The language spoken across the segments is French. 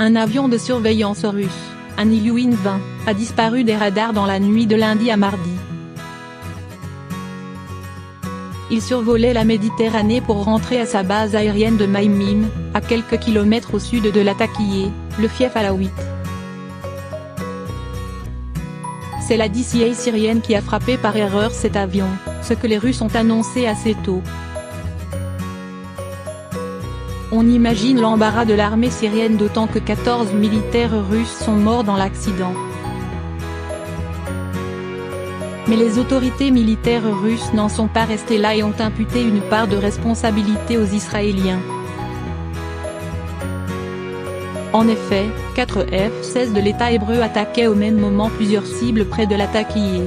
Un avion de surveillance russe, un Ilyushin-20, a disparu des radars dans la nuit de lundi à mardi. Il survolait la Méditerranée pour rentrer à sa base aérienne de Maïmim, à quelques kilomètres au sud de Latakié, le fief alaouite. C'est la DCA syrienne qui a frappé par erreur cet avion, ce que les Russes ont annoncé assez tôt. On imagine l'embarras de l'armée syrienne, d'autant que 14 militaires russes sont morts dans l'accident. Mais les autorités militaires russes n'en sont pas restées là et ont imputé une part de responsabilité aux Israéliens. En effet, 4 F-16 de l'État hébreu attaquaient au même moment plusieurs cibles près de Latakié.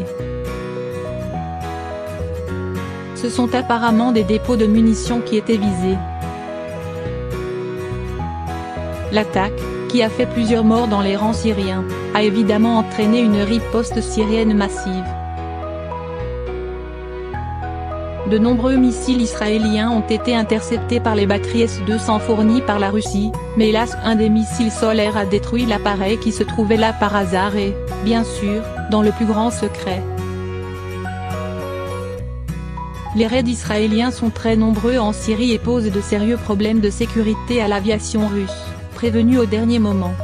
Ce sont apparemment des dépôts de munitions qui étaient visés. L'attaque, qui a fait plusieurs morts dans les rangs syriens, a évidemment entraîné une riposte syrienne massive. De nombreux missiles israéliens ont été interceptés par les batteries S-200 fournies par la Russie, mais hélas un des missiles solaires a détruit l'appareil qui se trouvait là par hasard et, bien sûr, dans le plus grand secret. Les raids israéliens sont très nombreux en Syrie et posent de sérieux problèmes de sécurité à l'aviation russe, prévenue au dernier moment.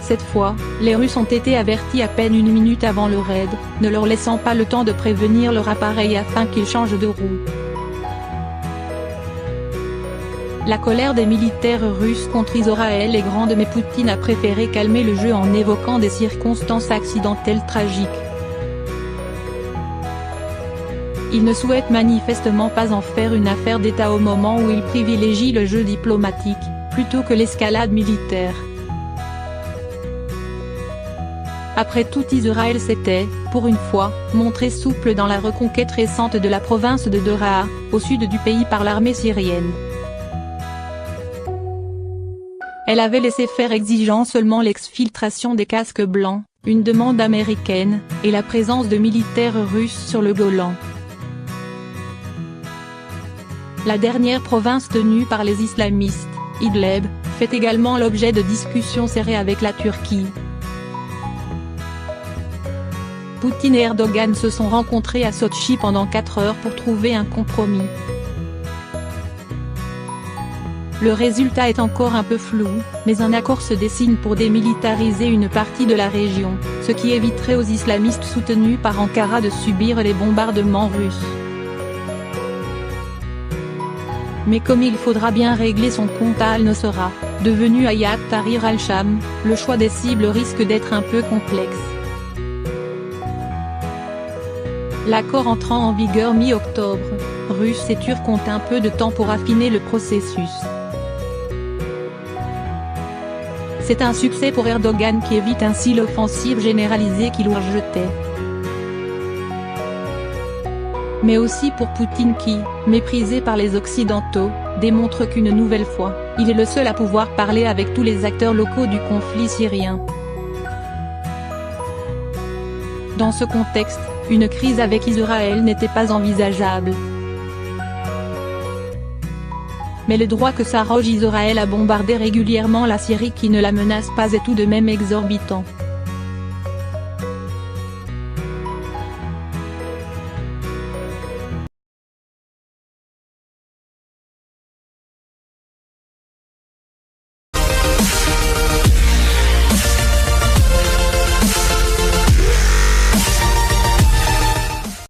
Cette fois, les Russes ont été avertis à peine une minute avant le raid, ne leur laissant pas le temps de prévenir leur appareil afin qu'il change de roue. La colère des militaires russes contre Israël est grande, mais Poutine a préféré calmer le jeu en évoquant des circonstances accidentelles tragiques. Il ne souhaite manifestement pas en faire une affaire d'État au moment où il privilégie le jeu diplomatique, plutôt que l'escalade militaire. Après tout, Israël s'était, pour une fois, montré souple dans la reconquête récente de la province de Daraa, au sud du pays par l'armée syrienne. Elle avait laissé faire, exigeant seulement l'exfiltration des casques blancs, une demande américaine, et la présence de militaires russes sur le Golan. La dernière province tenue par les islamistes, Idlib, fait également l'objet de discussions serrées avec la Turquie. Poutine et Erdogan se sont rencontrés à Sotchi pendant 4 heures pour trouver un compromis. Le résultat est encore un peu flou, mais un accord se dessine pour démilitariser une partie de la région, ce qui éviterait aux islamistes soutenus par Ankara de subir les bombardements russes. Mais comme il faudra bien régler son compte à al-Nusra, devenu Hayat Tahrir al-Sham, le choix des cibles risque d'être un peu complexe. L'accord entrant en vigueur mi-octobre, Russes et Turcs ont un peu de temps pour affiner le processus. C'est un succès pour Erdogan qui évite ainsi l'offensive généralisée qu'il rejetait. Mais aussi pour Poutine qui, méprisé par les Occidentaux, démontre qu'une nouvelle fois, il est le seul à pouvoir parler avec tous les acteurs locaux du conflit syrien. Dans ce contexte, une crise avec Israël n'était pas envisageable. Mais le droit que s'arroge Israël à bombarder régulièrement la Syrie qui ne la menace pas est tout de même exorbitant.